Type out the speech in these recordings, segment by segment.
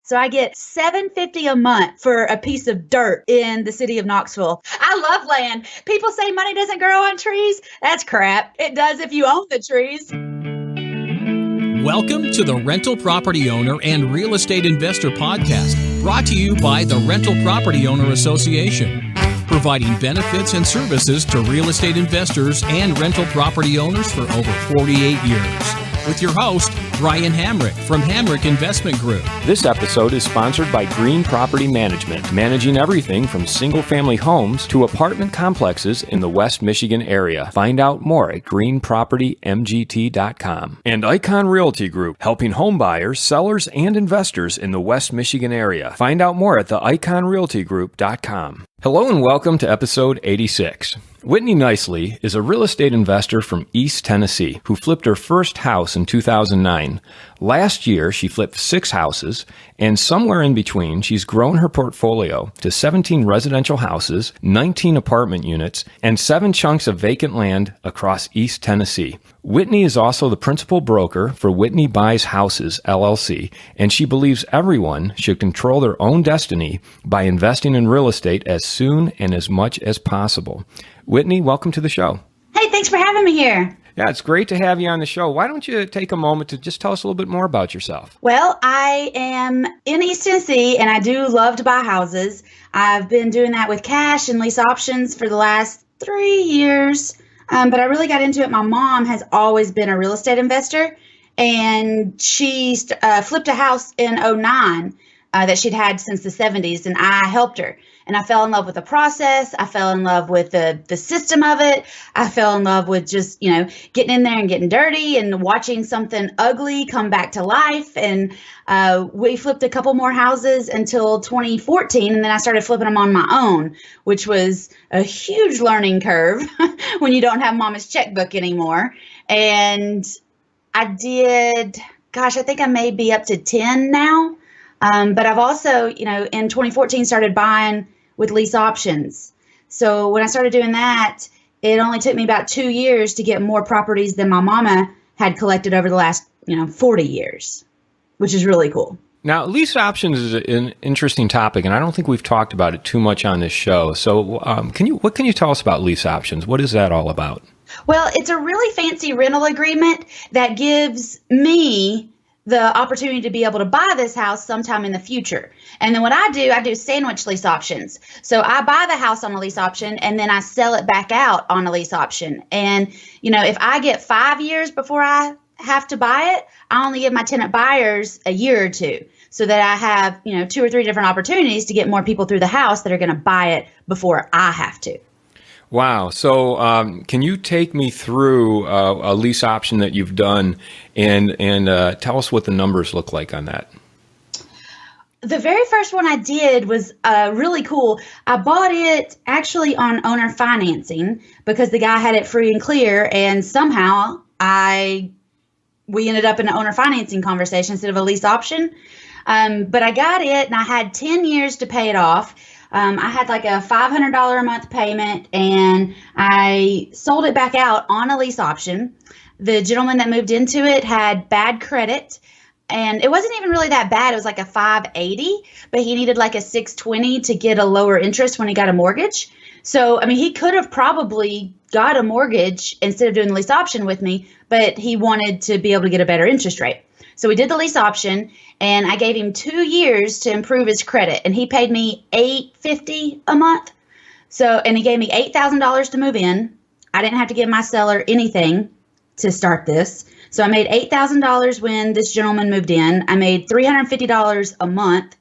So I get $7.50 a month for a piece of dirt in the city of Knoxville. I love land. People say money doesn't grow on trees. That's crap. It does if you own the trees. Welcome to the Rental Property Owner and Real Estate Investor Podcast, brought to you by the Rental Property Owner Association, providing benefits and services to real estate investors and rental property owners for over 48 years. With your host, Brian Hamrick from Hamrick Investment Group. This episode is sponsored by Green Property Management, managing everything from single-family homes to apartment complexes in the West Michigan area. Find out more at greenpropertymgt.com. And Icon Realty Group, helping home buyers, sellers, and investors in the West Michigan area. Find out more at theiconrealtygroup.com. Hello and welcome to episode 86. Whitney Nicely is a real estate investor from East Tennessee who flipped her first house in 2009. Last year, she flipped 6 houses, and somewhere in between, she's grown her portfolio to 17 residential houses, 19 apartment units, and 7 chunks of vacant land across East Tennessee. Whitney is also the principal broker for Whitney Buys Houses, LLC, and she believes everyone should control their own destiny by investing in real estate as soon and as much as possible. Whitney, welcome to the show. Hey, thanks for having me here. Yeah, it's great to have you on the show. Why don't you take a moment to just tell us a little bit more about yourself? Well, I am in East Tennessee, and I do love to buy houses. I've been doing that with cash and lease options for the last 3 years, but I really got into it. My mom has always been a real estate investor, and she flipped a house in '09 that she'd had since the 70s, and I helped her. And I fell in love with the process. I fell in love with the system of it. I fell in love with just, getting in there and getting dirty and watching something ugly come back to life. And we flipped a couple more houses until 2014. And then I started flipping them on my own, which was a huge learning curve when you don't have mama's checkbook anymore. And I did, I think I may be up to 10 now. But I've also, in 2014 started buying with lease options. So when I started doing that, it only took me about 2 years to get more properties than my mama had collected over the last, 40 years, which is really cool. Now, lease options is an interesting topic, and I don't think we've talked about it too much on this show. So what can you tell us about lease options? What is that all about? Well, it's a really fancy rental agreement that gives me the opportunity to be able to buy this house sometime in the future. And then what I do sandwich lease options. So I buy the house on a lease option and then I sell it back out on a lease option. And, if I get 5 years before I have to buy it, I only give my tenant buyers a year or two so that I have, 2 or 3 different opportunities to get more people through the house that are going to buy it before I have to. Wow. So can you take me through a lease option that you've done and tell us what the numbers look like on that? The very first one I did was really cool. I bought it actually on owner financing because the guy had it free and clear, and somehow we ended up in an owner financing conversation instead of a lease option. But I got it, and I had 10 years to pay it off. I had like a $500 a month payment, and I sold it back out on a lease option. The gentleman that moved into it had bad credit, and it wasn't even really that bad. It was like a 580, but he needed like a 620 to get a lower interest when he got a mortgage. So, he could have probably got a mortgage instead of doing the lease option with me, but he wanted to be able to get a better interest rate. So we did the lease option, and I gave him 2 years to improve his credit, and he paid me $850 a month. And he gave me $8,000 to move in. I didn't have to give my seller anything to start this. So I made $8,000 when this gentleman moved in. I made $350 a month.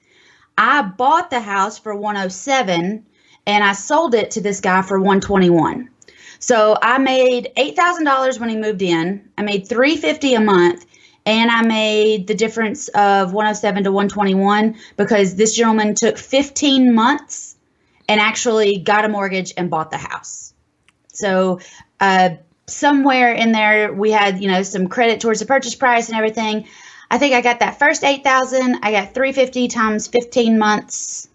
I bought the house for $107, and I sold it to this guy for $121. So I made $8,000 when he moved in. I made $350 a month. And I made the difference of $107 to $121 because this gentleman took 15 months and actually got a mortgage and bought the house. So somewhere in there, we had, some credit towards the purchase price and everything. I think I got that first $8,000. I got $350 times 15 months.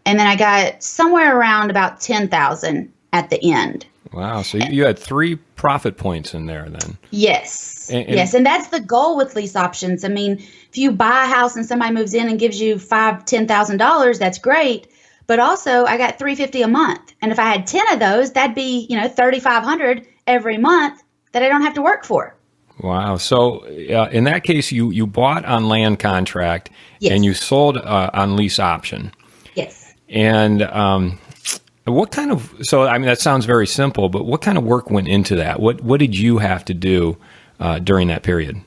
And then I got somewhere around about $10,000 at the end. Wow. So you had 3 profit points in there then. Yes. Yes. And that's the goal with lease options. I mean, if you buy a house and somebody moves in and gives you $10,000, that's great. But also I got $350 a month. And if I had 10 of those, that'd be, $3,500 every month that I don't have to work for. Wow. So in that case, you bought on land contract and you sold on lease option. Yes. And what kind of, so I mean, that sounds very simple, but what kind of work went into that? What did you have to do during that period?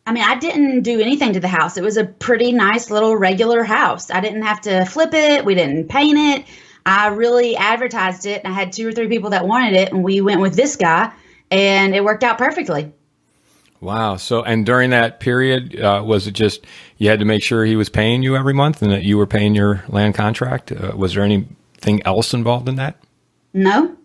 I mean, I didn't do anything to the house. It was a pretty nice little regular house. I didn't have to flip it. We didn't paint it. I really advertised it, and I had 2 or 3 people that wanted it, and we went with this guy, and it worked out perfectly. Wow. So, and during that period, was it just you had to make sure he was paying you every month and that you were paying your land contract? Was there anything else involved in that? No.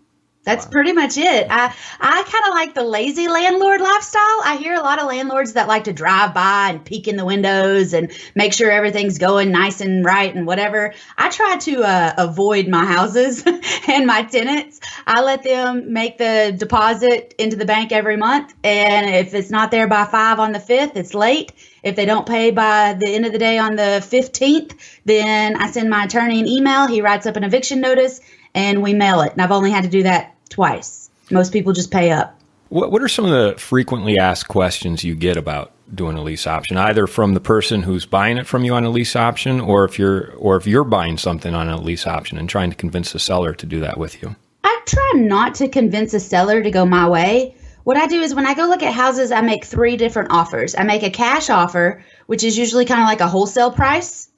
That's pretty much it. I kind of like the lazy landlord lifestyle. I hear a lot of landlords that like to drive by and peek in the windows and make sure everything's going nice and right and whatever. I try to avoid my houses and my tenants. I let them make the deposit into the bank every month. And if it's not there by 5 on the 5th, it's late. If they don't pay by the end of the day on the 15th, then I send my attorney an email. He writes up an eviction notice and we mail it. And I've only had to do that twice. Most people just pay up. What are some of the frequently asked questions you get about doing a lease option, either from the person who's buying it from you on a lease option, or if you're buying something on a lease option and trying to convince the seller to do that with you? I try not to convince a seller to go my way. What I do is when I go look at houses, I make 3 different offers. I make a cash offer, which is usually kind of like a wholesale price.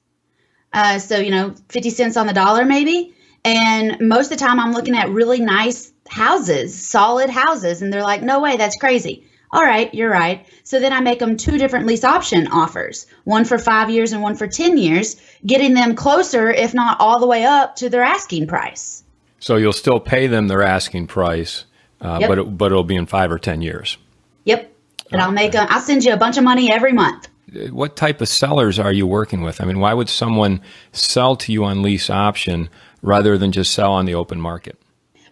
So, 50 cents on the dollar maybe. And most of the time I'm looking at really nice houses, solid houses. And they're like, no way, that's crazy. All right, you're right. So then I make them 2 different lease option offers, one for 5 years and one for 10 years, getting them closer, if not all the way up to their asking price. So you'll still pay them their asking price, Yep. but it'll be in 5 or 10 years. Yep. And I'll send you a bunch of money every month. What type of sellers are you working with? I mean, why would someone sell to you on lease option rather than just sell on the open market?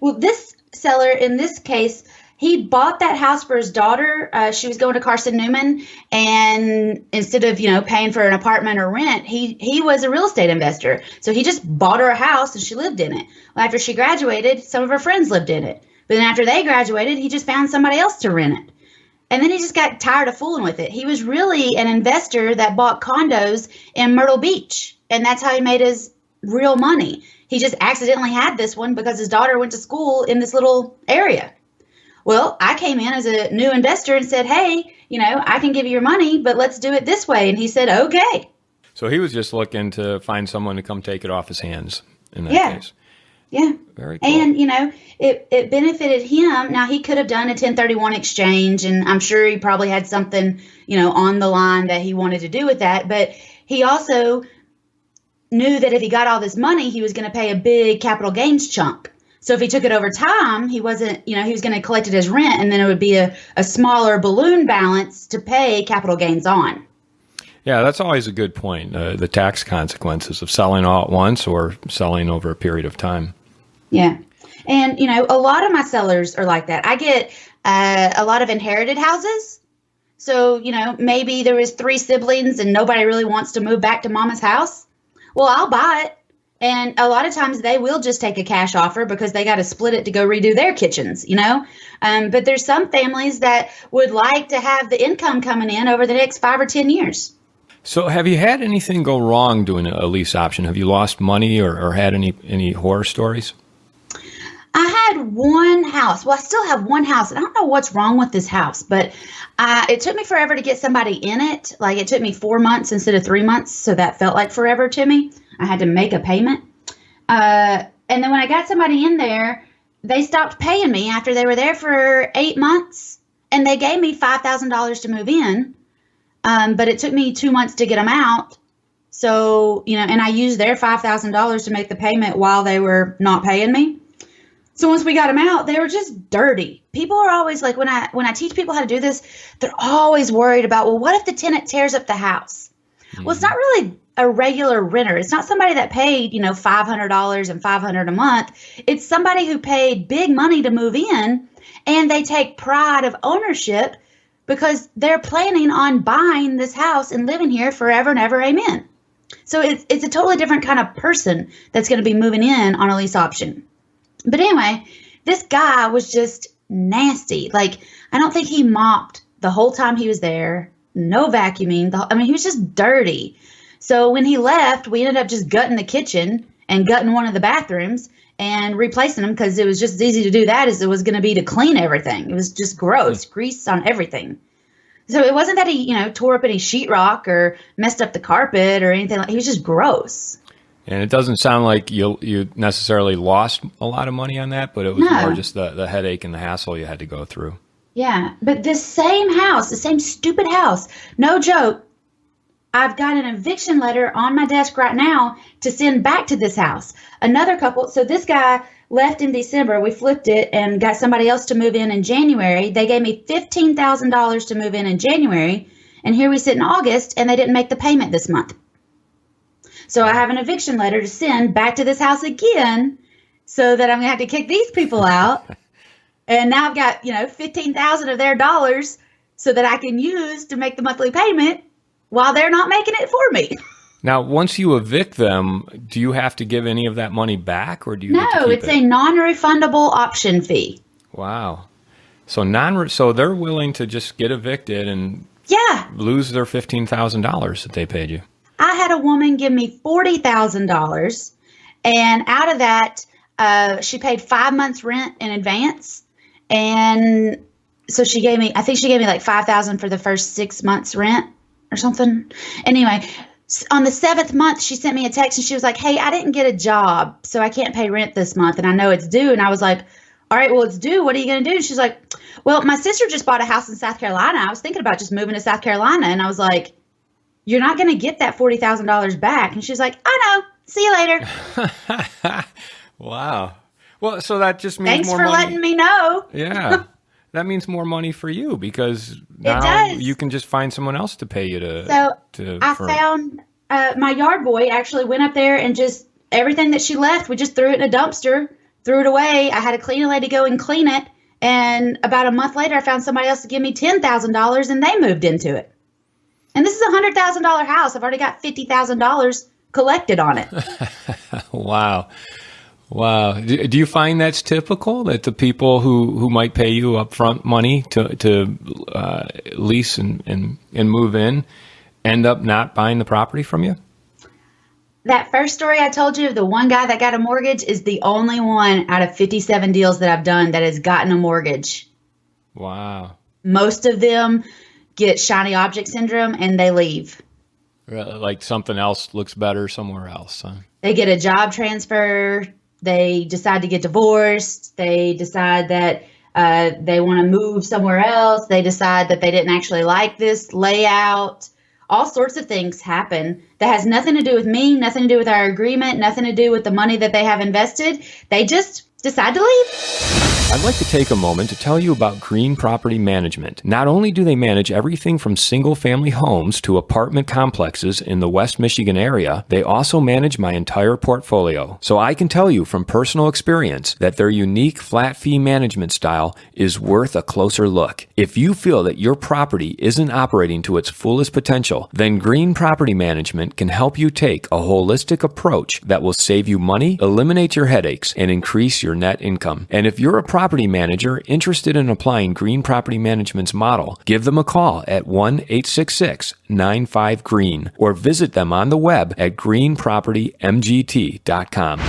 Well, this seller in this case, he bought that house for his daughter. She was going to Carson Newman, and instead of paying for an apartment or rent, he was a real estate investor. So he just bought her a house and she lived in it. Well, after she graduated, some of her friends lived in it. But then after they graduated, he just found somebody else to rent it. And then he just got tired of fooling with it. He was really an investor that bought condos in Myrtle Beach, and that's how he made his real money. He just accidentally had this one because his daughter went to school in this little area. Well, I came in as a new investor and said, hey, I can give you your money, but let's do it this way. And he said, okay. So he was just looking to find someone to come take it off his hands in that case. Yeah. Very cool. And, it benefited him. Now, he could have done a 1031 exchange, and I'm sure he probably had something, on the line that he wanted to do with that. But he also knew that if he got all this money, he was going to pay a big capital gains chunk. So if he took it over time, he wasn't, he was going to collect it as rent, and then it would be a smaller balloon balance to pay capital gains on. Yeah, that's always a good point. The tax consequences of selling all at once or selling over a period of time. Yeah. And, a lot of my sellers are like that. I get a lot of inherited houses. So, maybe there was 3 siblings and nobody really wants to move back to mama's house. Well, I'll buy it. And a lot of times they will just take a cash offer because they got to split it to go redo their kitchens, But there's some families that would like to have the income coming in over the next 5 or 10 years. So have you had anything go wrong doing a lease option? Have you lost money or had any horror stories? I had one house. Well, I still have one house. I don't know what's wrong with this house, but it took me forever to get somebody in it. Like it took me 4 months instead of 3 months. So that felt like forever to me. I had to make a payment. And then when I got somebody in there, they stopped paying me after they were there for 8 months. And they gave me $5,000 to move in. But it took me 2 months to get them out. So, and I used their $5,000 to make the payment while they were not paying me. So once we got them out, they were just dirty. People are always like, when I teach people how to do this, they're always worried about, well, what if the tenant tears up the house? Mm-hmm. Well, it's not really a regular renter. It's not somebody that paid, $500 and $500 a month. It's somebody who paid big money to move in, and they take pride of ownership because they're planning on buying this house and living here forever and ever. Amen. So it's a totally different kind of person that's going to be moving in on a lease option. But anyway, this guy was just nasty. Like, I don't think he mopped the whole time he was there. No vacuuming. He was just dirty. So when he left, we ended up just gutting the kitchen and gutting one of the bathrooms and replacing them because it was just as easy to do that as it was going to be to clean everything. It was just gross, grease on everything. So it wasn't that he, tore up any sheetrock or messed up the carpet or anything. He was just gross. And it doesn't sound like you necessarily lost a lot of money on that, but it was more just the headache and the hassle you had to go through. Yeah, but this same house, the same stupid house, no joke, I've got an eviction letter on my desk right now to send back to this house. Another couple, so this guy left in December. We flipped it and got somebody else to move in January. They gave me $15,000 to move in January, and here we sit in August, and they didn't make the payment this month. So I have an eviction letter to send back to this house again so that I'm going to have to kick these people out. And now I've got, $15,000 of their dollars so that I can use to make the monthly payment while they're not making it for me. Now, once you evict them, do you have to give any of that money back, or do you? No, it's a non-refundable option fee. Wow. So so they're willing to just get evicted and lose their $15,000 that they paid you. I had a woman give me $40,000, and out of that, she paid 5 months rent in advance. And so I think she gave me like $5,000 for the first 6 months rent or something. Anyway, on the 7th month, she sent me a text and she was like, "Hey, I didn't get a job, so I can't pay rent this month. And I know it's due." And I was like, "All right, well, it's due. What are you going to do?" And she's like, "Well, my sister just bought a house in South Carolina. I was thinking about just moving to South Carolina." And I was like, "You're not going to get that $40,000 back." And she's like, "I know. See you later." Wow. Well, so that just means Thanks more for money. letting me know. Yeah. That means more money for you because now you can just find someone else to pay you found my yard boy actually went up there and just everything that she left, we just threw it in a dumpster, threw it away. I had a cleaning lady go and clean it. And about a month later, I found somebody else to give me $10,000 and they moved into it. And this is a $100,000 house. I've already got $50,000 collected on it. Wow. Wow. Do you find that's typical, that the people who might pay you upfront money to lease and move in end up not buying the property from you? That first story I told you of the one guy that got a mortgage is the only one out of 57 deals that I've done that has gotten a mortgage. Wow. Most of them get shiny object syndrome and they leave. Like something else looks better somewhere else, huh? They get a job transfer. They decide to get divorced. They decide that they want to move somewhere else. They decide that they didn't actually like this layout. All sorts of things happen that has nothing to do with me, nothing to do with our agreement, nothing to do with the money that they have invested. They just decide to leave. I'd like to take a moment to tell you about Green Property Management. Not only do they manage everything from single-family homes to apartment complexes in the West Michigan area, they also manage my entire portfolio. So I can tell you from personal experience that their unique flat fee management style is worth a closer look. If you feel that your property isn't operating to its fullest potential, then Green Property Management can help you take a holistic approach that will save you money, eliminate your headaches, and increase your net income. And if you're a property manager interested in applying Green Property Management's model, give them a call at 1-866-95-GREEN or visit them on the web at greenpropertymgt.com.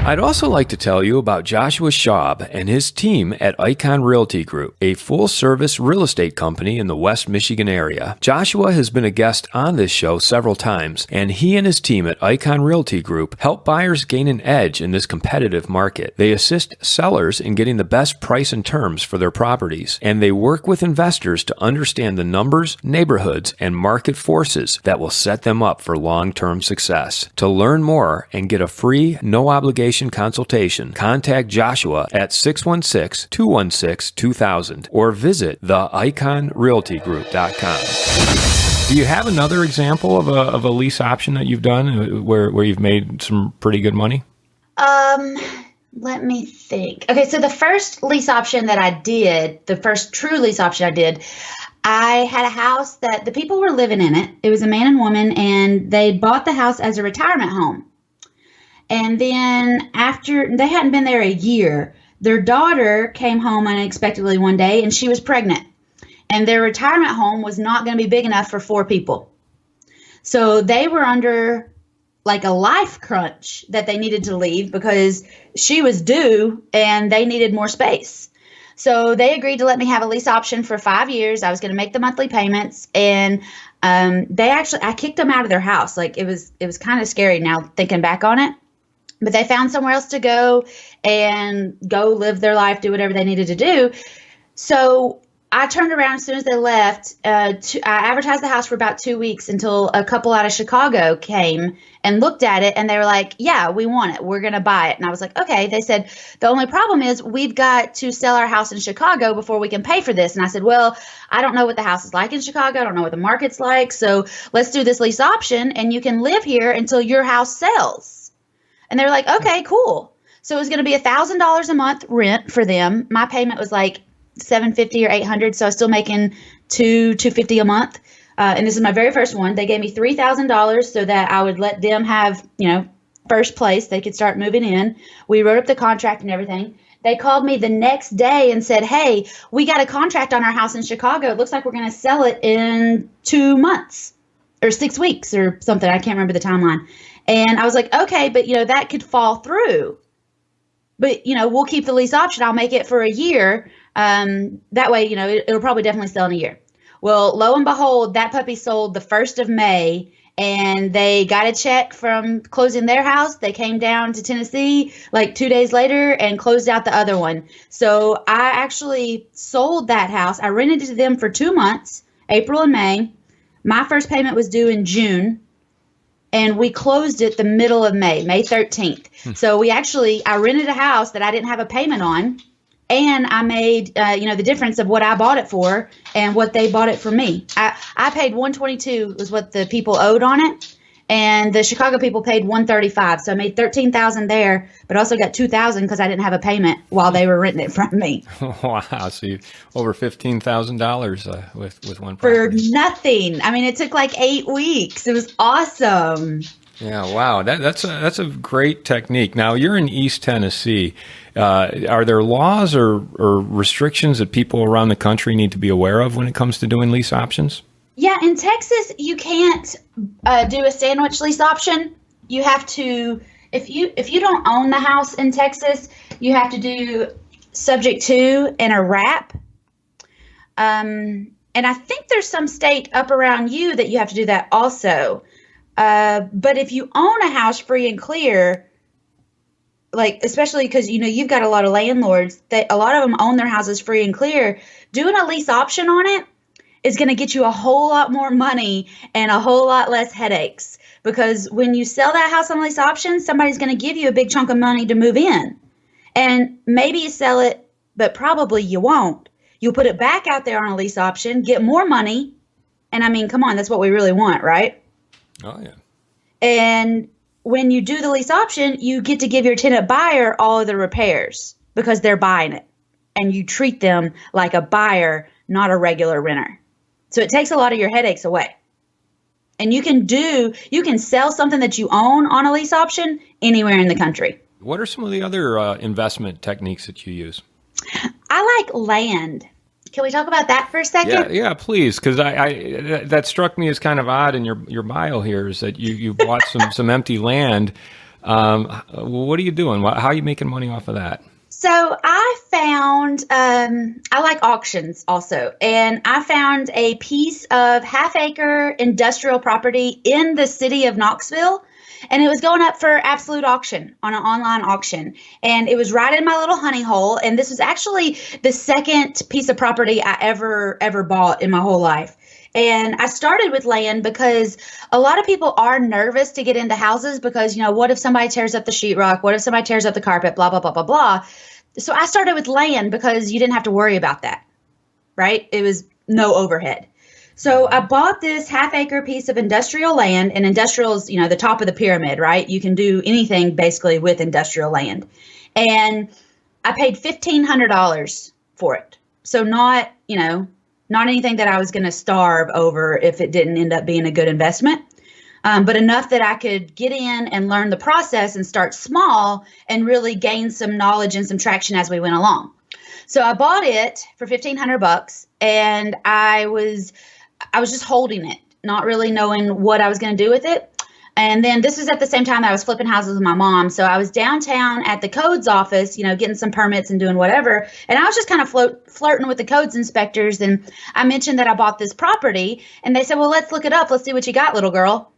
I'd also like to tell you about Joshua Schaub and his team at Icon Realty Group, a full-service real estate company in the West Michigan area. Joshua has been a guest on this show several times, and he and his team at Icon Realty Group help buyers gain an edge in this competitive market. They assist sellers in getting the best price and terms for their properties, and they work with investors to understand the numbers, neighborhoods, and market forces that will set them up for long-term success. To learn more and get a free, no-obligation consultation, contact Joshua at 616-216-2000 or visit theiconrealtygroup.com. Do Do you have another example of a lease option that you've done where you've made some pretty good money? Let me think. Okay, so the first lease option that I did, the first true lease option I did, I had a house that the people were living in it. It was a man and woman, and they bought the house as a retirement home. And then after they hadn't been there a year, their daughter came home unexpectedly one day, and she was pregnant. And their retirement home was not going to be big enough for 4 people. So they were under like a life crunch that they needed to leave because she was due and they needed more space. So they agreed to let me have a lease option for 5 years. I was going to make the monthly payments, and I kicked them out of their house. Like it was kind of scary now thinking back on it, but they found somewhere else to go and go live their life, do whatever they needed to do. So I turned around as soon as they left. I advertised the house for about 2 weeks until a couple out of Chicago came and looked at it, and they were like, yeah, we want it. We're going to buy it. And I was like, okay. They said, the only problem is we've got to sell our house in Chicago before we can pay for this. And I said, well, I don't know what the house is like in Chicago. I don't know what the market's like. So let's do this lease option, and you can live here until your house sells. And they were like, okay, cool. So it was going to be $1,000 a month rent for them. My payment was like $750 or $800, so I was still making $250 a month. And this is my very first one. They gave me $3,000 so that I would let them have, first place. They could start moving in. We wrote up the contract and everything. They called me the next day and said, hey, we got a contract on our house in Chicago. It looks like we're going to sell it in 2 months or 6 weeks or something. I can't remember the timeline. And I was like, okay, but that could fall through. But, we'll keep the lease option. I'll make it for a year. That way, it'll probably definitely sell in a year. Well, lo and behold, that puppy sold the 1st of May, and they got a check from closing their house. They came down to Tennessee like 2 days later and closed out the other one. So I actually sold that house. I rented it to them for 2 months, April and May. My first payment was due in June, and we closed it the middle of May 13th. So I rented a house that I didn't have a payment on. And I made, the difference of what I bought it for and what they bought it for me. I paid $122 was what the people owed on it, and the Chicago people paid $135. So I made $13,000 there, but also got $2,000 because I didn't have a payment while they were renting it from me. Wow! So you over $15,000 with one property for nothing. I mean, it took like 8 weeks. It was awesome. Yeah, wow. That's a great technique. Now, you're in East Tennessee. Are there laws or restrictions that people around the country need to be aware of when it comes to doing lease options? Yeah, in Texas, you can't do a sandwich lease option. You have to, if you don't own the house in Texas, you have to do subject to and a wrap. And I think there's some state up around you that you have to do that also. But if you own a house free and clear, like, especially because, you've got a lot of landlords that a lot of them own their houses free and clear, doing a lease option on it is going to get you a whole lot more money and a whole lot less headaches, because when you sell that house on lease option, somebody's going to give you a big chunk of money to move in, and maybe you sell it, but probably you won't. You'll put it back out there on a lease option, get more money. And I mean, come on, that's what we really want, right? Oh, yeah. And when you do the lease option, you get to give your tenant buyer all of the repairs because they're buying it. And you treat them like a buyer, not a regular renter. So it takes a lot of your headaches away. And you can sell something that you own on a lease option anywhere in the country. What are some of the other investment techniques that you use? I like land. Can we talk about that for a second? Yeah, please, because I that struck me as kind of odd in your bio here, is that you bought some empty land. What are you doing? How are you making money off of that? So I found, I like auctions also, and I found a piece of half-acre industrial property in the city of Knoxville. And it was going up for absolute auction on an online auction. And it was right in my little honey hole. And this was actually the second piece of property I ever bought in my whole life. And I started with land because a lot of people are nervous to get into houses because, what if somebody tears up the sheetrock? What if somebody tears up the carpet? Blah, blah, blah, blah, blah. So I started with land because you didn't have to worry about that, right? It was no overhead. So I bought this half-acre piece of industrial land, and industrial is, the top of the pyramid, right? You can do anything basically with industrial land. And I paid $1,500 for it. So not anything that I was going to starve over if it didn't end up being a good investment. But enough that I could get in and learn the process and start small and really gain some knowledge and some traction as we went along. So I bought it for $1,500, and I was just holding it, not really knowing what I was going to do with it. And then this was at the same time that I was flipping houses with my mom. So I was downtown at the codes office, getting some permits and doing whatever. And I was just kind of flirting with the codes inspectors. And I mentioned that I bought this property, and they said, well, let's look it up. Let's see what you got, little girl.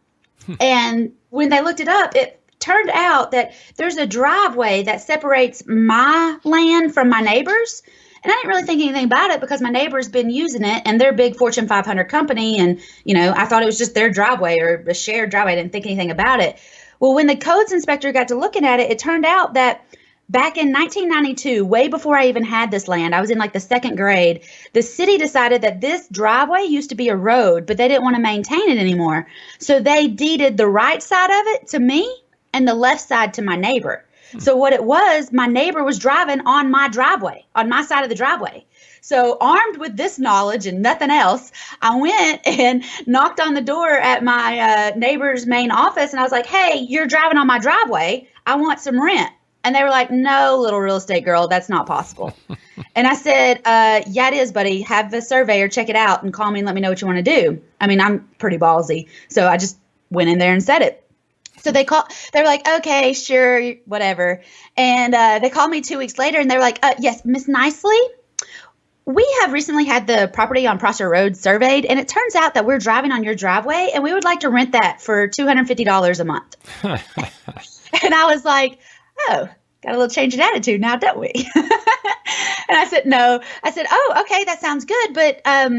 And when they looked it up, it turned out that there's a driveway that separates my land from my neighbors. And I didn't really think anything about it because my neighbor's been using it, and they're a big Fortune 500 company. And, I thought it was just their driveway or a shared driveway. I didn't think anything about it. Well, when the codes inspector got to looking at it, it turned out that back in 1992, way before I even had this land, I was in like the second grade, the city decided that this driveway used to be a road, but they didn't want to maintain it anymore. So they deeded the right side of it to me and the left side to my neighbor. So what it was, my neighbor was driving on my driveway, on my side of the driveway. So armed with this knowledge and nothing else, I went and knocked on the door at my neighbor's main office. And I was like, hey, you're driving on my driveway. I want some rent. And they were like, no, little real estate girl, that's not possible. And I said, yeah, it is, buddy. Have the surveyor check it out and call me and let me know what you want to do. I mean, I'm pretty ballsy. So I just went in there and said it. So they were like, okay, sure, whatever. And they called me 2 weeks later, and they were like, yes, Miss Nicely, we have recently had the property on Prosser Road surveyed, and it turns out that we're driving on your driveway, and we would like to rent that for $250 a month. And I was like, oh, got a little change in attitude now, don't we? And I said, no. I said, oh, okay, that sounds good. But, I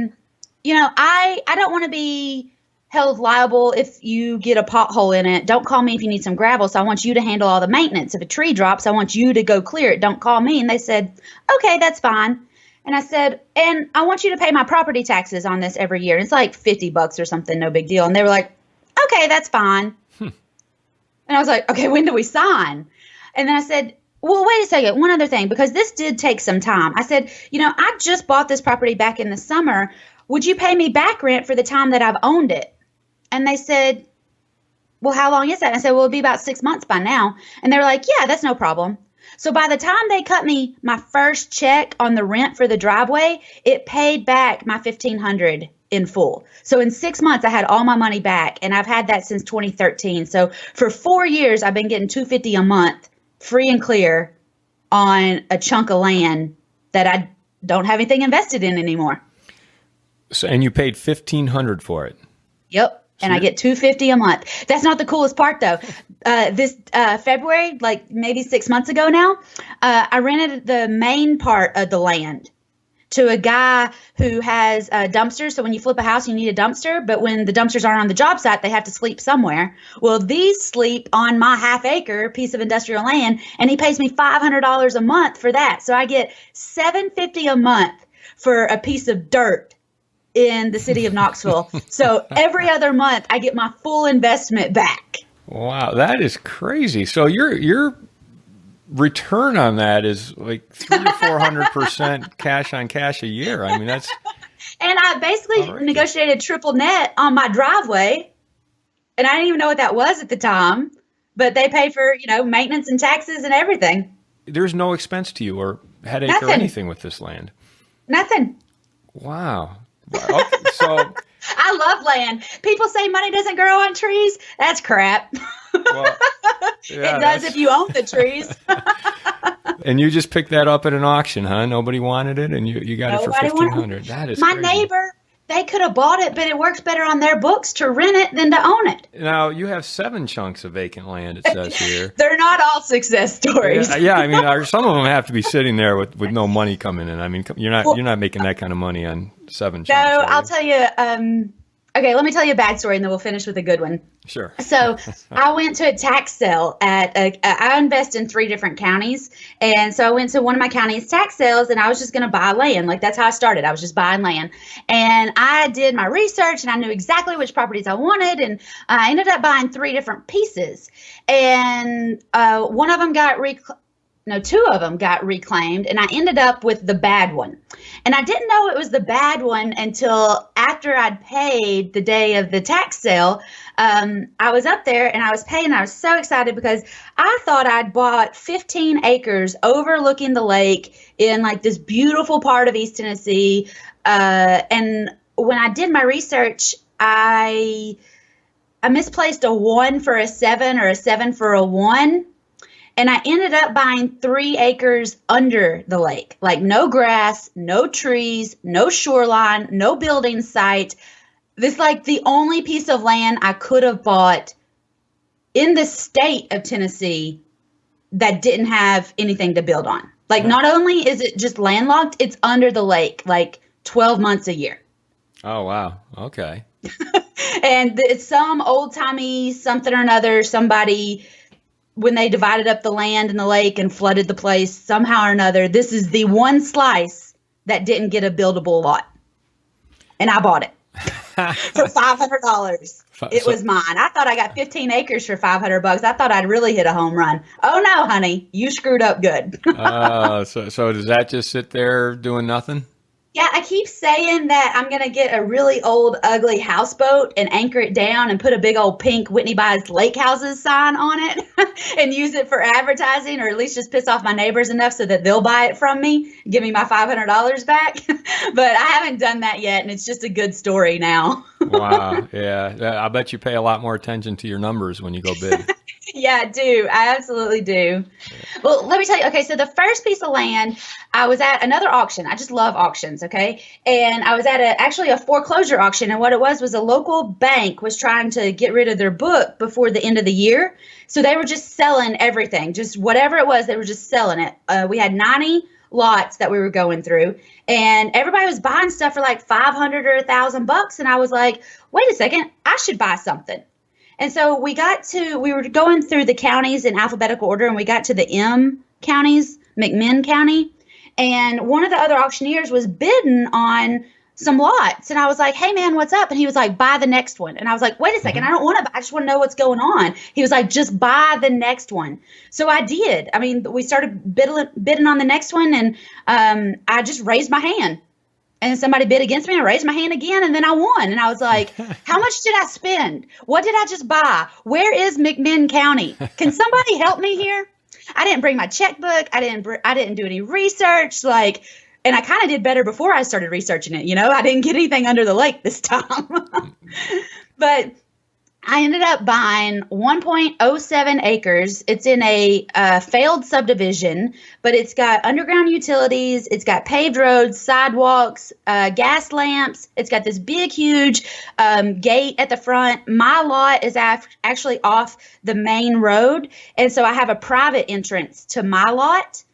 don't want to be held liable if you get a pothole in it. Don't call me if you need some gravel. So I want you to handle all the maintenance. If a tree drops, I want you to go clear it. Don't call me. And they said, okay, that's fine. And I said, and I want you to pay my property taxes on this every year. And it's like $50 or something, no big deal. And they were like, okay, that's fine. And I was like, okay, when do we sign? And then I said, well, wait a second, one other thing, because this did take some time. I said, I just bought this property back in the summer. Would you pay me back rent for the time that I've owned it? And they said, well, how long is that? And I said, well, it'll be about 6 months by now. And they were like, yeah, that's no problem. So by the time they cut me my first check on the rent for the driveway, it paid back my $1,500 in full. So in 6 months, I had all my money back, and I've had that since 2013. So for 4 years, I've been getting $250 a month, free and clear, on a chunk of land that I don't have anything invested in anymore. So, and you paid $1,500 for it. Yep. And I get $250 a month. That's not the coolest part, though. This February, like maybe 6 months ago now, I rented the main part of the land to a guy who has a dumpster. So when you flip a house, you need a dumpster. But when the dumpsters aren't on the job site, they have to sleep somewhere. Well, these sleep on my half-acre piece of industrial land, and he pays me $500 a month for that. So I get $750 a month for a piece of dirt in the city of Knoxville. So every other month, I get my full investment back. Wow, that is crazy. So your return on that is like 300 to 400% cash on cash a year. I mean, that's. And I basically negotiated triple net on my driveway, and I didn't even know what that was at the time. But they pay for maintenance and taxes and everything. There's no expense to you or headache or anything with this land. Nothing. Wow. Okay, so I love land. People say money doesn't grow on trees. That's crap. Well, yeah, it does if you own the trees. And you just picked that up at an auction, huh? Nobody wanted it, and you got it for $1,500. That is my crazy. Neighbor. They could have bought it, but it works better on their books to rent it than to own it. Now, you have 7 chunks of vacant land, it says here. They're not all success stories. Yeah, I mean, some of them have to be sitting there with no money coming in. I mean, you're not making that kind of money on 7 chunks. No, I'll tell you, Okay, let me tell you a bad story and then we'll finish with a good one. Sure. So I went to a tax sale I invest in 3 different counties. And so I went to one of my county's tax sales and I was just going to buy land. Like that's how I started. I was just buying land. And I did my research and I knew exactly which properties I wanted. And I ended up buying 3 different pieces. And one of them got 2 of them got reclaimed, and I ended up with the bad one. And I didn't know it was the bad one until after I'd paid the day of the tax sale. I was up there and I was paying. I was so excited because I thought I'd bought 15 acres overlooking the lake in like this beautiful part of East Tennessee. And when I did my research, I misplaced a 1 for a 7 or a 7 for a 1. And I ended up buying 3 acres under the lake, like no grass, no trees, no shoreline, no building site. This like the only piece of land I could have bought in the state of Tennessee that didn't have anything to build on. Like not only is it just landlocked, it's under the lake, like 12 months a year. Oh, wow. Okay. And it's some old timey something or another, somebody, when they divided up the land in the lake and flooded the place somehow or another, this is the one slice that didn't get a buildable lot. And I bought it for $500. It was mine. I thought I got 15 acres for $500. I thought I'd really hit a home run. Oh no, honey, you screwed up good. So does that just sit there doing nothing? Yeah, I keep saying that I'm going to get a really old, ugly houseboat and anchor it down and put a big old pink Whitney buys lake houses sign on it and use it for advertising, or at least just piss off my neighbors enough so that they'll buy it from me, give me my $500 back. But I haven't done that yet, and it's just a good story now. Wow. Yeah. I bet you pay a lot more attention to your numbers when you go bid. Yeah, I do. I absolutely do. Well, let me tell you. Okay, so the first piece of land, I was at another auction. I just love auctions, okay? And I was at actually a foreclosure auction, and what it was a local bank was trying to get rid of their book before the end of the year. So they were just selling everything, just whatever it was, they were just selling it. We had 90 lots that we were going through, and everybody was buying stuff for like $500 or $1,000, and I was like, wait a second, I should buy something. And so we were going through the counties in alphabetical order, and we got to the M counties, McMinn County. And one of the other auctioneers was bidding on some lots. And I was like, hey, man, what's up? And he was like, buy the next one. And I was like, wait a second, I don't want to, I just want to know what's going on. He was like, just buy the next one. So I did. I mean, we started bidding on the next one, and I just raised my hand. And somebody bid against me. I raised my hand again, and then I won. And I was like, how much did I spend? What did I just buy? Where is McMinn County? Can somebody help me here? I didn't bring my checkbook. I didn't do any research. And I kind of did better before I started researching it. You know, I didn't get anything under the lake this time. But I ended up buying 1.07 acres. It's in a failed subdivision, but it's got underground utilities. It's got paved roads, sidewalks, gas lamps. It's got this big, huge gate at the front. My lot is actually off the main road, and so I have a private entrance to my lot.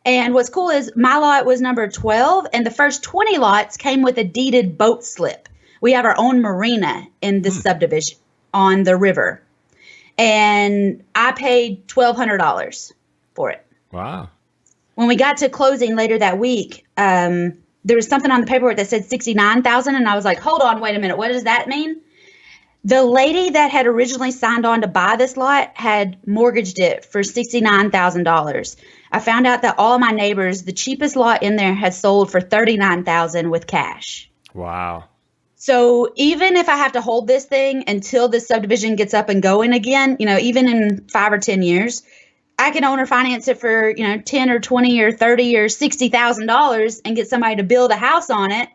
And what's cool is my lot was number 12, and the first 20 lots came with a deeded boat slip. We have our own marina in this subdivision on the river, and I paid $1,200 for it. Wow. When we got to closing later that week, there was something on the paperwork that said $69,000, and I was like, hold on, wait a minute, what does that mean? The lady that had originally signed on to buy this lot had mortgaged it for $69,000. I found out that all my neighbors, the cheapest lot in there, had sold for $39,000 with cash. Wow. So even if I have to hold this thing until this subdivision gets up and going again, you know, even in 5 or 10 years, I can owner finance it for, you know, 10 or 20 or 30 or $60,000 and get somebody to build a house on it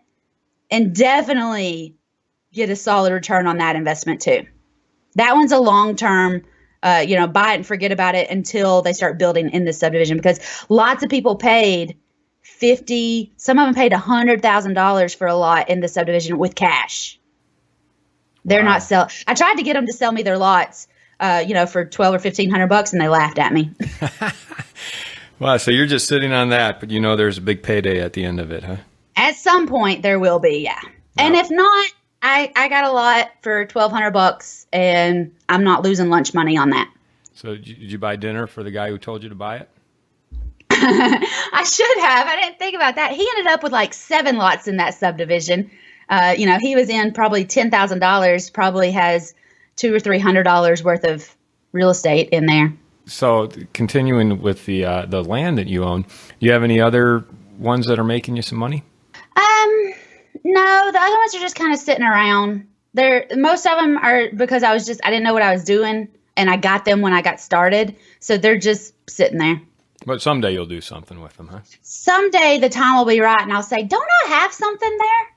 and definitely get a solid return on that investment too. That one's a long-term, buy it and forget about it until they start building in this subdivision, because lots of people paid some of them paid $100,000 for a lot in the subdivision with cash. They're not sell. I tried to get them to sell me their lots, for $1,200 or $1,500, and they laughed at me. Wow. So you're just sitting on that, but there's a big payday at the end of it, huh? At some point there will be. Yeah. And if not, I got a lot for $1,200, and I'm not losing lunch money on that. So did you buy dinner for the guy who told you to buy it? I should have. I didn't think about that. He ended up with like 7 lots in that subdivision. He was in probably $10,000, probably has $200 or $300 worth of real estate in there. So continuing with the land that you own, do you have any other ones that are making you some money? No, the other ones are just kind of sitting around. Most of them are because I didn't know what I was doing, and I got them when I got started. So they're just sitting there. But someday you'll do something with them, huh? Someday the time will be right, and I'll say, "Don't I have something there?"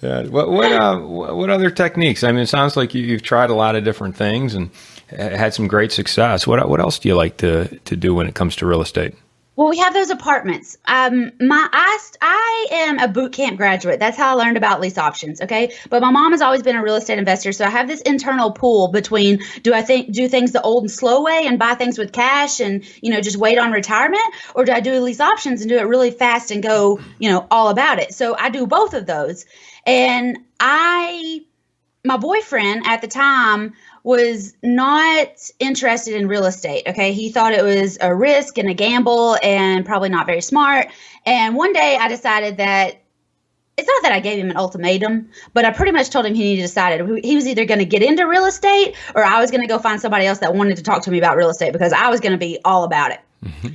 Yeah. What other techniques? I mean, it sounds like you've tried a lot of different things and had some great success. What else do you like to do when it comes to real estate? Well, we have those apartments. I am a boot camp graduate. That's how I learned about lease options. Okay. But my mom has always been a real estate investor. So I have this internal pool between, do things the old and slow way and buy things with cash and, just wait on retirement? Or do I do lease options and do it really fast and go, all about it? So I do both of those. And my boyfriend at the time was not interested in real estate. Okay. He thought it was a risk and a gamble and probably not very smart. And one day I decided that it's not that I gave him an ultimatum, but I pretty much told him he needed to decide. He was either going to get into real estate or I was going to go find somebody else that wanted to talk to me about real estate because I was going to be all about it. Mm-hmm.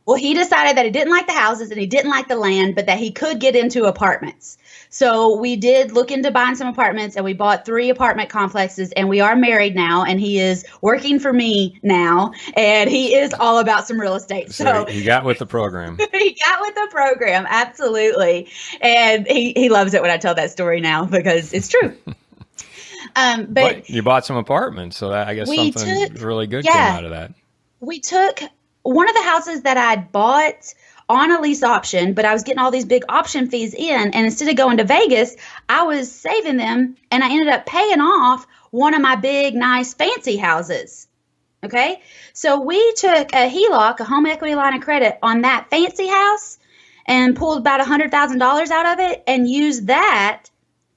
Well, he decided that he didn't like the houses and he didn't like the land, but that he could get into apartments. So we did look into buying some apartments and we bought 3 apartment complexes and we are married now and he is working for me now and he is all about some real estate. So he got with the program. He got with the program. Absolutely. And he loves it when I tell that story now because it's true. But you bought some apartments. So I guess something really good came out of that. We took one of the houses that I'd bought on a lease option, but I was getting all these big option fees in. And instead of going to Vegas, I was saving them and I ended up paying off one of my big, nice, fancy houses. Okay. So we took a HELOC, a home equity line of credit on that fancy house and pulled about $100,000 out of it and used that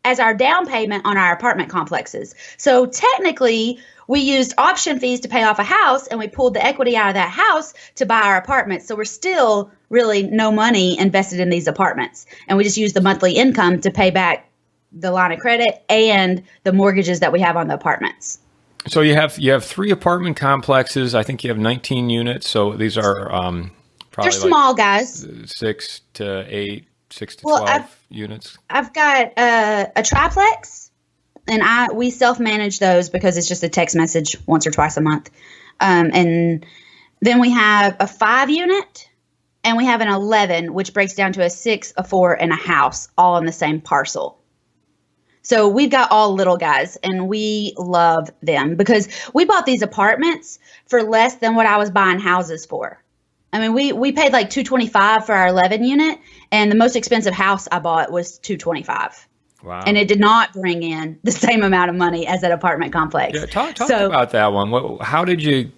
as our down payment on our apartment complexes. So technically, we used option fees to pay off a house and we pulled the equity out of that house to buy our apartment. So we're still really no money invested in these apartments. And we just use the monthly income to pay back the line of credit and the mortgages that we have on the apartments. So you have 3 apartment complexes. I think you have 19 units. So these are probably they're small, guys. 6 to 8, 6 to 12 units. I've got a triplex. And we self-manage those because it's just a text message once or twice a month. And then we have a 5 unit and we have an 11, which breaks down to a 6, a 4, and a house all on the same parcel. So we've got all little guys and we love them because we bought these apartments for less than what I was buying houses for. I mean, we paid like $225 for our 11 unit and the most expensive house I bought was $225. Wow. And it did not bring in the same amount of money as that apartment complex. Yeah, talk about that one. How did you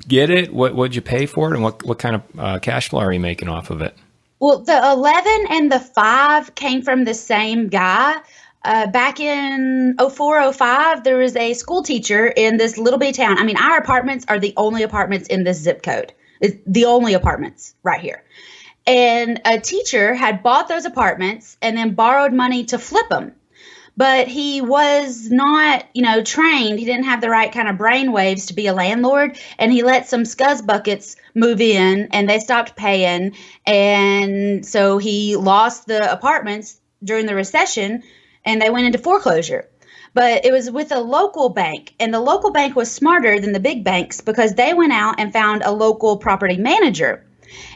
get it? What did you pay for it? And what kind of cash flow are you making off of it? Well, the 11 and the 5 came from the same guy. Back in 04, 05, there was a school teacher in this little bitty town. I mean, our apartments are the only apartments in this zip code. It's the only apartments right here. And a teacher had bought those apartments and then borrowed money to flip them. But he was not, trained. He didn't have the right kind of brain waves to be a landlord. And he let some scuzz buckets move in and they stopped paying. And so he lost the apartments during the recession and they went into foreclosure. But it was with a local bank, and the local bank was smarter than the big banks because they went out and found a local property manager.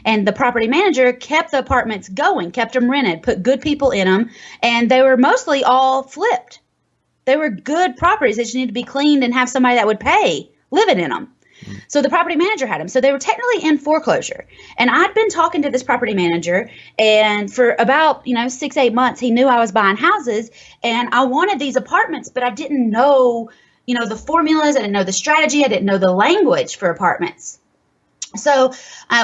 And the property manager kept the apartments going, kept them rented, put good people in them, and they were mostly all flipped. They were good properties. They just needed to be cleaned and have somebody that would pay living in them. So the property manager had them. So they were technically in foreclosure. And I'd been talking to this property manager, and for about 6-8 months, he knew I was buying houses, and I wanted these apartments, but I didn't know the formulas. I didn't know the strategy. I didn't know the language for apartments. So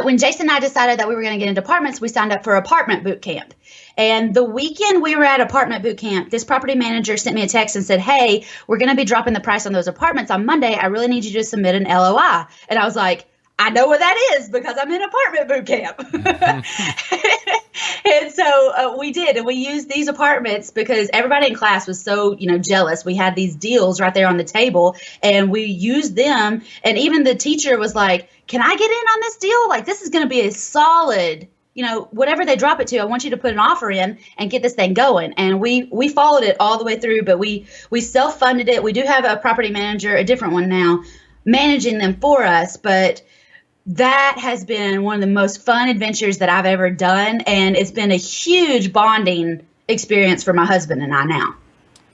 when Jason and I decided that we were going to get into apartments, we signed up for apartment boot camp. And the weekend we were at apartment boot camp, this property manager sent me a text and said, hey, we're going to be dropping the price on those apartments on Monday. I really need you to submit an LOI. And I was like, I know what that is because I'm in apartment boot camp. And so we did. And we used these apartments because everybody in class was so, jealous. We had these deals right there on the table and we used them. And even the teacher was like, can I get in on this deal? Like, this is going to be a solid, whatever they drop it to, I want you to put an offer in and get this thing going. And we followed it all the way through, but we self-funded it. We do have a property manager, a different one now, managing them for us. But that has been one of the most fun adventures that I've ever done. And it's been a huge bonding experience for my husband and I now.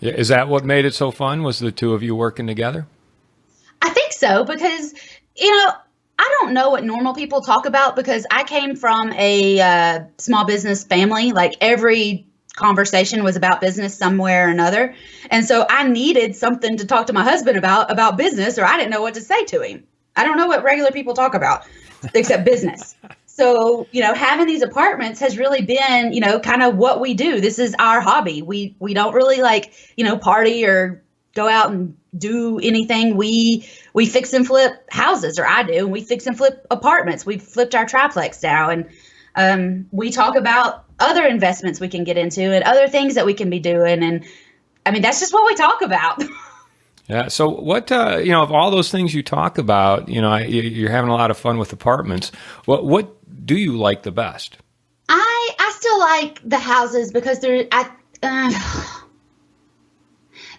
Yeah, is that what made it so fun? Was the two of you working together? I think so, because, I don't know what normal people talk about because I came from a small business family. Like every conversation was about business somewhere or another. And so I needed something to talk to my husband about business, or I didn't know what to say to him. I don't know what regular people talk about except business. So, having these apartments has really been, kind of what we do. This is our hobby. We don't really party or go out and do anything. We fix and flip houses, or I do. We fix and flip apartments. We've flipped our triplex now. And we talk about other investments we can get into and other things that we can be doing. And I mean, that's just what we talk about. Yeah. So what, of all those things you talk about, you're having a lot of fun with apartments. What do you like the best? I still like the houses because the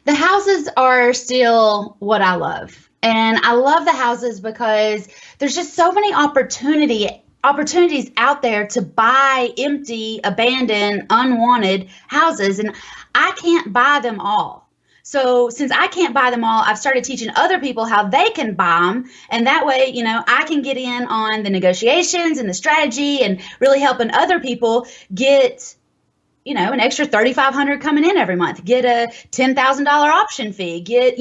houses are still what I love. And I love the houses because there's just so many opportunities out there to buy empty, abandoned, unwanted houses. And I can't buy them all. So since I can't buy them all, I've started teaching other people how they can buy them. And that way, I can get in on the negotiations and the strategy and really helping other people get, an extra $3,500 coming in every month, get a $10,000 option fee, get,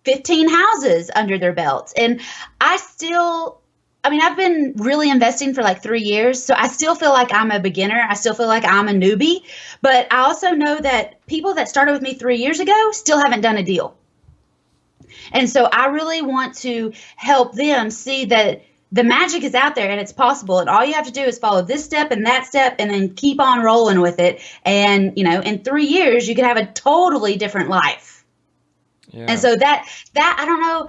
15 houses under their belts. And I've been really investing for like 3 years, so I still feel like I'm a beginner. I still feel like I'm a newbie, but I also know that people that started with me 3 years ago still haven't done a deal. And so I really want to help them see that the magic is out there and it's possible. And all you have to do is follow this step and that step and then keep on rolling with it. And, in 3 years, you could have a totally different life. Yeah. And so that I don't know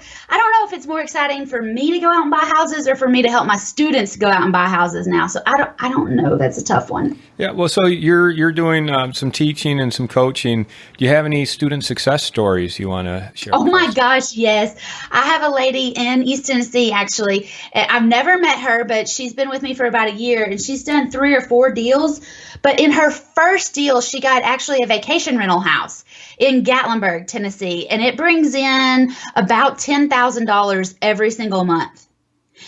if it's more exciting for me to go out and buy houses or for me to help my students go out and buy houses now. So I don't know. That's a tough one. Yeah. Well, so you're doing some teaching and some coaching. Do you have any student success stories you want to share? Oh my gosh, yes. I have a lady in East Tennessee, actually. I've never met her, but she's been with me for about a year and she's done 3 or 4 deals. But in her first deal, she got actually a vacation rental house in Gatlinburg, Tennessee, and it brings in about $10,000 every single month.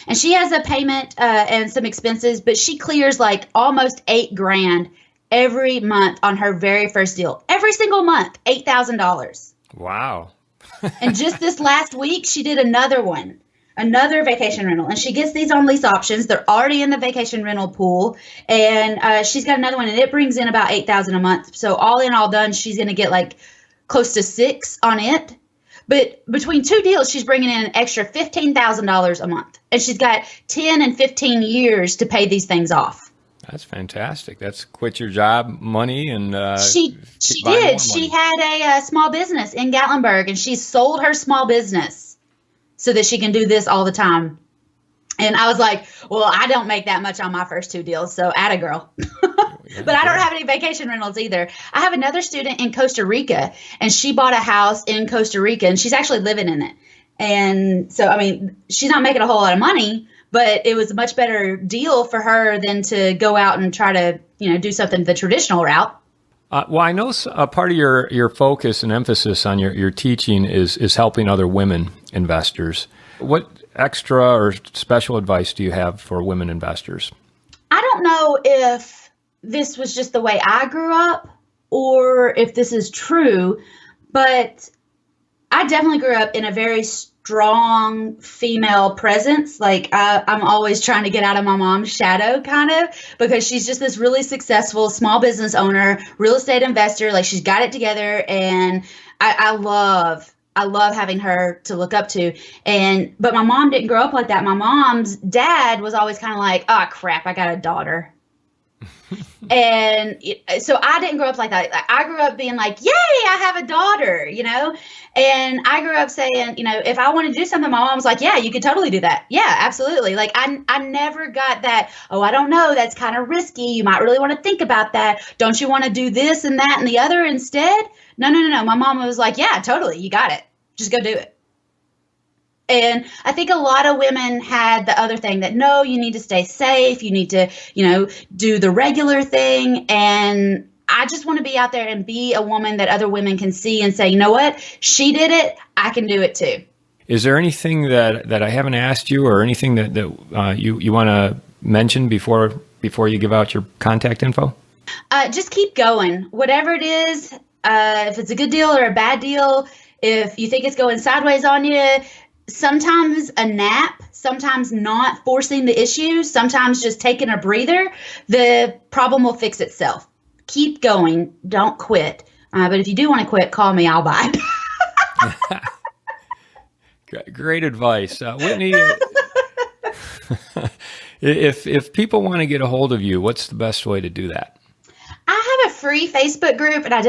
And she has a payment and some expenses, but she clears like almost $8,000 every month on her very first deal. Every single month, $8,000. Wow. And just this last week, she did another vacation rental, and she gets these on lease options. They're already in the vacation rental pool, and she's got another one, and it brings in about $8,000 a month. So all in all done, she's going to get like close to $6,000 on it. But between 2 deals, she's bringing in an extra $15,000 a month, and she's got 10 and 15 years to pay these things off. That's fantastic. That's quit your job money and she did. She had a small business in Gatlinburg, and she sold her small business so that she can do this all the time. And I was like, well, I don't make that much on my first 2 deals, so atta girl. But I don't have any vacation rentals either. I have another student in Costa Rica, and she bought a house in Costa Rica, and she's actually living in it. And so, she's not making a whole lot of money, but it was a much better deal for her than to go out and try to, do something the traditional route. Well, I know a part of your focus and emphasis on your teaching is helping other women investors. What extra or special advice do you have for women investors? I don't know if this was just the way I grew up or if this is true, but I definitely grew up in a very strong female presence. Like I'm always trying to get out of my mom's shadow, kind of, because she's just this really successful small business owner, real estate investor. Like she's got it together, and I love having her to look up to. But my mom didn't grow up like that. My mom's dad was always kind of like, oh crap, I got a daughter. So I didn't grow up like that. I grew up being like, yay, I have a daughter, and I grew up saying, if I want to do something, my mom was like, yeah, you could totally do that. Yeah, absolutely. Like I never got that, oh, I don't know, that's kind of risky. You might really want to think about that. Don't you want to do this and that and the other instead? No. My mom was like, yeah, totally. You got it. Just go do it. And I think a lot of women had the other thing that, no, you need to stay safe. You need to, do the regular thing. And I just want to be out there and be a woman that other women can see and say, you know what? She did it. I can do it too. Is there anything that I haven't asked you, or anything that you want to mention before you give out your contact info? Just keep going. Whatever it is, if it's a good deal or a bad deal, if you think it's going sideways on you, sometimes a nap, sometimes not forcing the issue, sometimes just taking a breather, the problem will fix itself. Keep going. Don't quit. But if you do want to quit, call me. I'll buy it. Great advice. Whitney, if people want to get a hold of you, what's the best way to do that? I have a free Facebook group, and I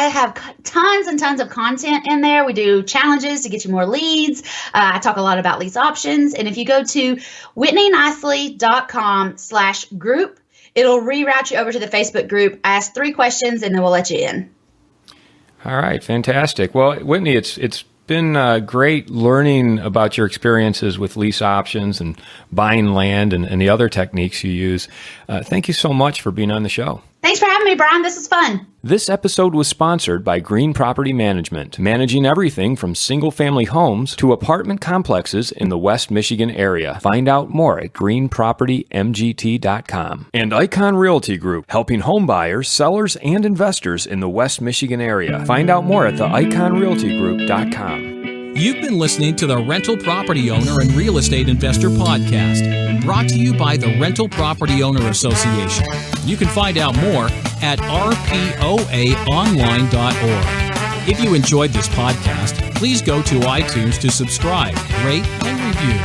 have tons and tons of content in there. We do challenges to get you more leads. I talk a lot about lease options. And if you go to whitneynicely.com/group, it'll reroute you over to the Facebook group. Ask 3 questions, and then we'll let you in. All right. Fantastic. Well, Whitney, it's been great learning about your experiences with lease options and buying land and the other techniques you use. Thank you so much for being on the show. Thanks for having me, Brian. This was fun. This episode was sponsored by Green Property Management, managing everything from single-family homes to apartment complexes in the West Michigan area. Find out more at greenpropertymgt.com. And Icon Realty Group, helping home buyers, sellers, and investors in the West Michigan area. Find out more at theiconrealtygroup.com. You've been listening to the Rental Property Owner and Real Estate Investor Podcast, brought to you by the Rental Property Owner Association. You can find out more at rpoaonline.org. If you enjoyed this podcast, please go to iTunes to subscribe, rate, and review.